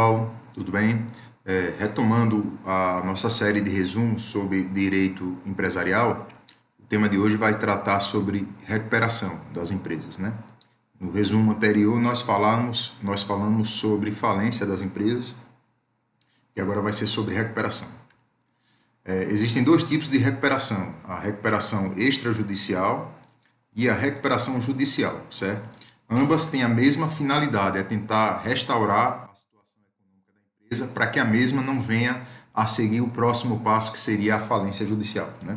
Pessoal, tudo bem? Retomando a nossa série de resumos sobre direito empresarial, o tema de hoje vai tratar sobre recuperação das empresas, né? No resumo anterior, nós falamos sobre falência das empresas e agora vai ser sobre recuperação. Existem dois tipos de recuperação, a recuperação extrajudicial e a recuperação judicial, certo? Ambas têm a mesma finalidade, é tentar restaurar a situação econômica da empresa para que a mesma não venha a seguir o próximo passo, que seria a falência judicial, né?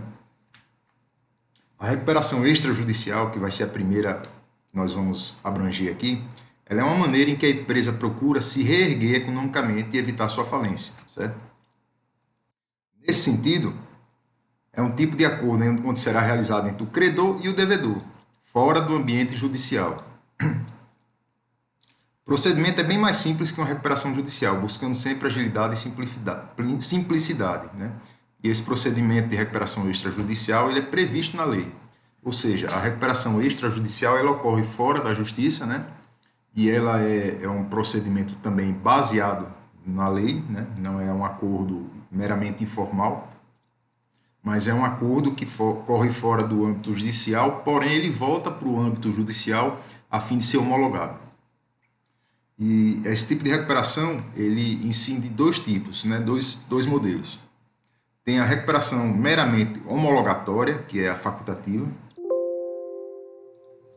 A recuperação extrajudicial, que vai ser a primeira que nós vamos abranger aqui, ela é uma maneira em que a empresa procura se reerguer economicamente e evitar sua falência, certo? Nesse sentido, é um tipo de acordo onde será realizado entre o credor e o devedor, fora do ambiente judicial. O procedimento é bem mais simples que uma recuperação judicial, buscando sempre agilidade e simplicidade, né? E esse procedimento de recuperação extrajudicial ele é previsto na lei. Ou seja, a recuperação extrajudicial ela ocorre fora da justiça, né? E ela é um procedimento também baseado na lei, né? Não é um acordo meramente informal, mas é um acordo que corre fora do âmbito judicial, porém ele volta para o âmbito judicial a fim de ser homologado. E esse tipo de recuperação, ele incide dois tipos, né? dois modelos. Tem a recuperação meramente homologatória, que é a facultativa.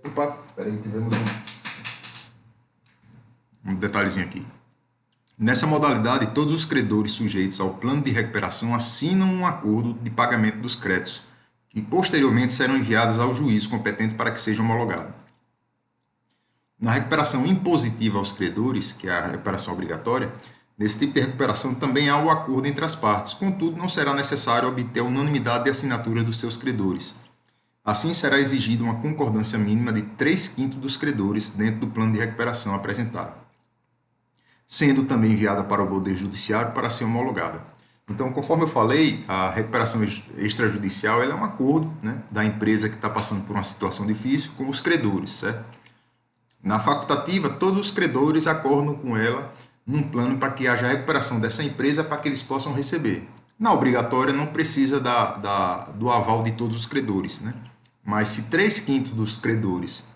Opa, peraí, tivemos um detalhezinho aqui. Nessa modalidade, todos os credores sujeitos ao plano de recuperação assinam um acordo de pagamento dos créditos, que posteriormente serão enviados ao juiz competente para que seja homologado. Na recuperação impositiva aos credores, que é a recuperação obrigatória, nesse tipo de recuperação também há o acordo entre as partes, contudo, não será necessário obter a unanimidade de assinatura dos seus credores. Assim, será exigida uma concordância mínima de 3/5 dos credores dentro do plano de recuperação apresentado, sendo também enviada para o Poder Judiciário para ser homologada. Então, conforme eu falei, a recuperação extrajudicial ela é um acordo, né, da empresa que está passando por uma situação difícil com os credores, certo? Na facultativa, todos os credores acordam com ela num plano para que haja a recuperação dessa empresa para que eles possam receber. Na obrigatória, não precisa do aval de todos os credores, né? Mas se 3/5 dos credores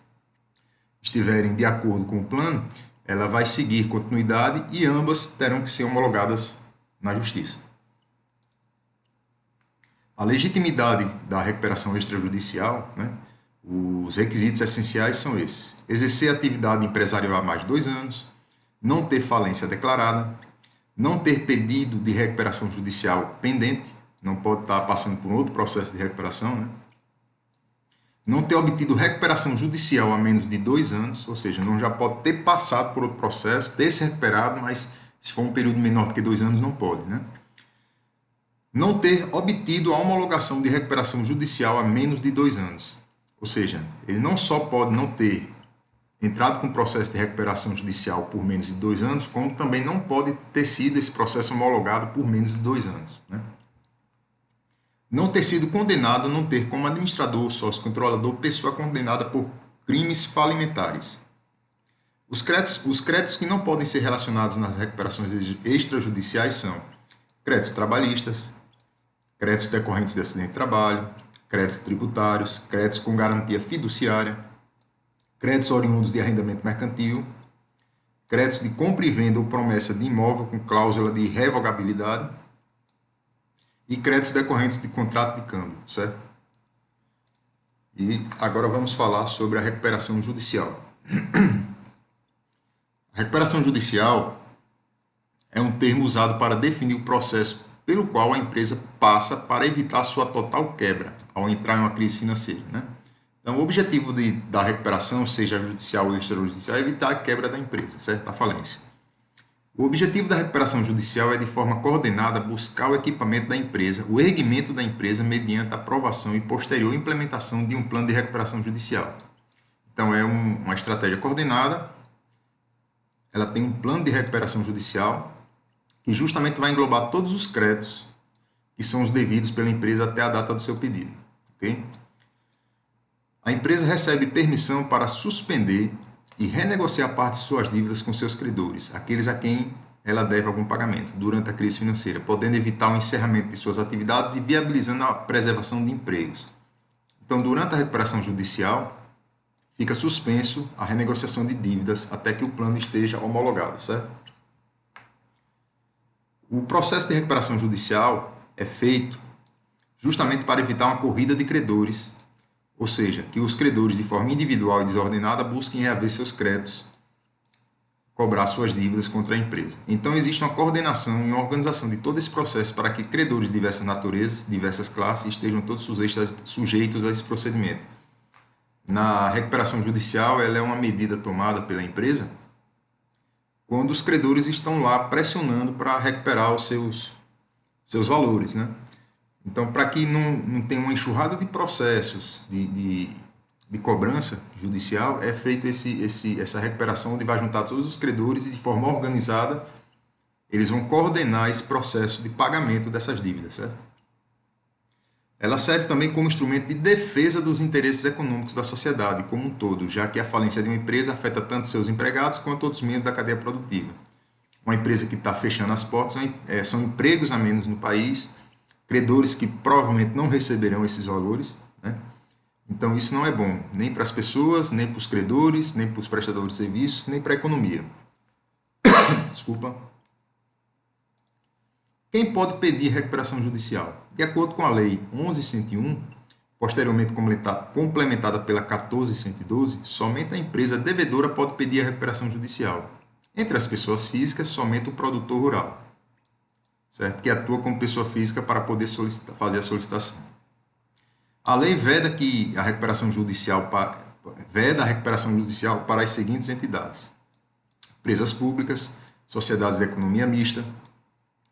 estiverem de acordo com o plano, ela vai seguir continuidade e ambas terão que ser homologadas na Justiça. A legitimidade da recuperação extrajudicial, né? Os requisitos essenciais são esses: exercer atividade empresarial há mais de 2 anos, não ter falência declarada, não ter pedido de recuperação judicial pendente, não pode estar passando por outro processo de recuperação, né? Não ter obtido recuperação judicial há menos de 2 anos, ou seja, não já pode ter passado por outro processo, ter se recuperado, mas se for um período menor do que 2 anos, não pode, né? Não ter obtido a homologação de recuperação judicial há menos de 2 anos. Ou seja, ele não só pode não ter entrado com o processo de recuperação judicial por menos de 2 anos, como também não pode ter sido esse processo homologado por menos de 2 anos, né? Não ter sido condenado, não ter como administrador, sócio controlador, pessoa condenada por crimes falimentares. Os créditos que não podem ser relacionados nas recuperações extrajudiciais são créditos trabalhistas, créditos decorrentes de acidente de trabalho, créditos tributários, créditos com garantia fiduciária, créditos oriundos de arrendamento mercantil, créditos de compra e venda ou promessa de imóvel com cláusula de revogabilidade e créditos decorrentes de contrato de câmbio, certo? E agora vamos falar sobre a recuperação judicial. A recuperação judicial é um termo usado para definir o processo pelo qual a empresa passa para evitar sua total quebra ao entrar em uma crise financeira, né? Então, o objetivo da recuperação, seja judicial ou extrajudicial, é evitar a quebra da empresa, certo? A falência. O objetivo da recuperação judicial é, de forma coordenada, buscar o equipamento da empresa, o erguimento da empresa mediante a aprovação e posterior implementação de um plano de recuperação judicial. Então, é uma estratégia coordenada, ela tem um plano de recuperação judicial, que justamente vai englobar todos os créditos que são os devidos pela empresa até a data do seu pedido, ok? A empresa recebe permissão para suspender e renegociar parte de suas dívidas com seus credores, aqueles a quem ela deve algum pagamento durante a crise financeira, podendo evitar o encerramento de suas atividades e viabilizando a preservação de empregos. Então, durante a recuperação judicial, fica suspenso a renegociação de dívidas até que o plano esteja homologado, certo? O processo de recuperação judicial é feito justamente para evitar uma corrida de credores, ou seja, que os credores de forma individual e desordenada busquem reaver seus créditos, cobrar suas dívidas contra a empresa. Então existe uma coordenação e uma organização de todo esse processo para que credores de diversas naturezas, diversas classes, estejam todos sujeitos a esse procedimento. Na recuperação judicial, ela é uma medida tomada pela empresa quando os credores estão lá pressionando para recuperar os seus valores, né? Então, para que não tenha uma enxurrada de processos de cobrança judicial, é feito essa recuperação onde vai juntar todos os credores e de forma organizada eles vão coordenar esse processo de pagamento dessas dívidas, certo? Ela serve também como instrumento de defesa dos interesses econômicos da sociedade como um todo, já que a falência de uma empresa afeta tanto seus empregados quanto outros membros da cadeia produtiva. Uma empresa que está fechando as portas são empregos a menos no país, credores que provavelmente não receberão esses valores, né? Então isso não é bom, nem para as pessoas, nem para os credores, nem para os prestadores de serviços, nem para a economia. Desculpa. Quem pode pedir recuperação judicial? De acordo com a Lei 11.101, posteriormente complementada pela 14.112, somente a empresa devedora pode pedir a recuperação judicial. Entre as pessoas físicas, somente o produtor rural, certo? Que atua como pessoa física para poder fazer a solicitação. A lei veda a recuperação judicial para as seguintes entidades: empresas públicas, sociedades de economia mista,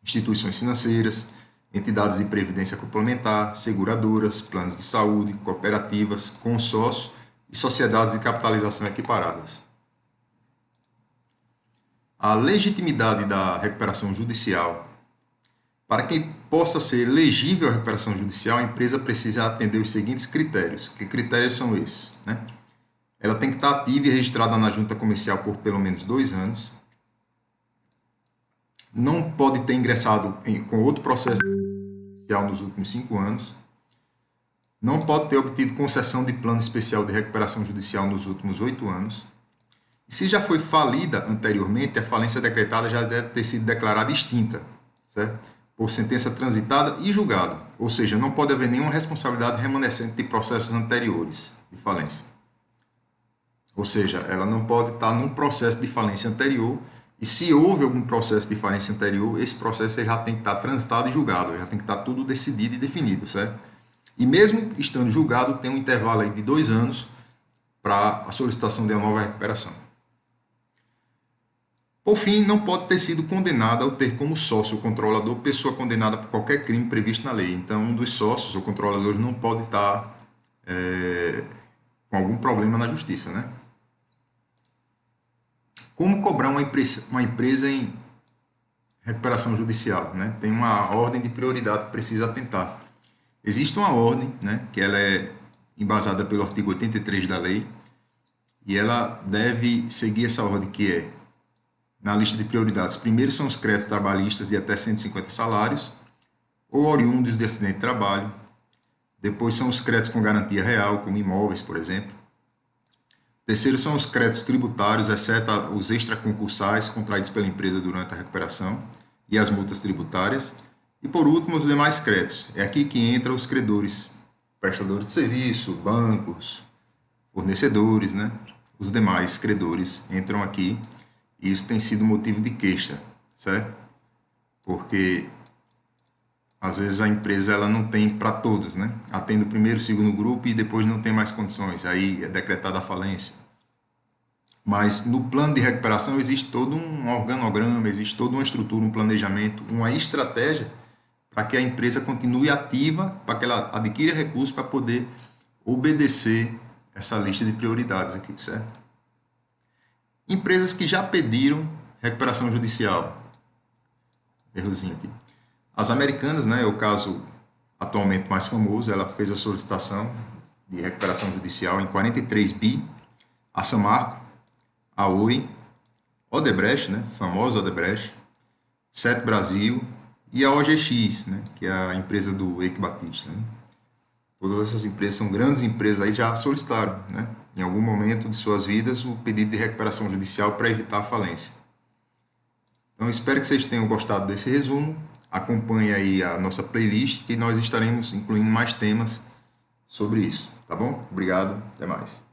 instituições financeiras, entidades de previdência complementar, seguradoras, planos de saúde, cooperativas, consórcios e sociedades de capitalização equiparadas. A legitimidade da recuperação judicial. Para que possa ser elegível a recuperação judicial, a empresa precisa atender os seguintes critérios. Que critérios são esses, né? Ela tem que estar ativa e registrada na junta comercial por pelo menos 2 anos. Não pode ter ingressado com outro processo judicial nos últimos 5 anos. Não pode ter obtido concessão de plano especial de recuperação judicial nos últimos 8 anos. E se já foi falida anteriormente, a falência decretada já deve ter sido declarada extinta, certo? Por sentença transitada e julgado. Ou seja, não pode haver nenhuma responsabilidade remanescente de processos anteriores de falência. Ou seja, ela não pode estar num processo de falência anterior. E se houve algum processo de falência anterior, esse processo já tem que estar transitado e julgado, já tem que estar tudo decidido e definido, certo? E mesmo estando julgado, tem um intervalo aí de 2 anos para a solicitação de uma nova recuperação. Por fim, não pode ter sido condenada ou ter como sócio ou controlador pessoa condenada por qualquer crime previsto na lei. Então, um dos sócios ou controladores não pode estar com algum problema na justiça, né? Como cobrar uma empresa em recuperação judicial, né? Tem uma ordem de prioridade que precisa atentar. Existe uma ordem, né, que ela é embasada pelo artigo 83 da lei, e ela deve seguir essa ordem, que é, na lista de prioridades, primeiro são os créditos trabalhistas de até 150 salários, ou oriundos de acidente de trabalho. Depois são os créditos com garantia real, como imóveis, por exemplo. Terceiro são os créditos tributários, exceto os extraconcursais contraídos pela empresa durante a recuperação e as multas tributárias. E por último, os demais créditos. É aqui que entram os credores, prestadores de serviço, bancos, fornecedores, né? Os demais credores entram aqui. E isso tem sido motivo de queixa, certo? Porque às vezes a empresa ela não tem para todos, né? Atende o primeiro, o segundo grupo e depois não tem mais condições, aí é decretada a falência. Mas no plano de recuperação existe todo um organograma, existe toda uma estrutura, um planejamento, uma estratégia para que a empresa continue ativa, para que ela adquira recursos para poder obedecer essa lista de prioridades aqui, certo? Empresas que já pediram recuperação judicial. Errozinho aqui. As Americanas, né, é o caso atualmente mais famoso, ela fez a solicitação de recuperação judicial em 43 bi, a Samarco, a Oi, Odebrecht, né, famosa Odebrecht, Set Brasil e a OGX, né, que é a empresa do Eike Batista. Né? Todas essas empresas são grandes empresas aí, já solicitaram, né, em algum momento de suas vidas, o pedido de recuperação judicial para evitar a falência. Então, espero que vocês tenham gostado desse resumo. Acompanhe aí a nossa playlist, que nós estaremos incluindo mais temas sobre isso, tá bom? Obrigado, até mais.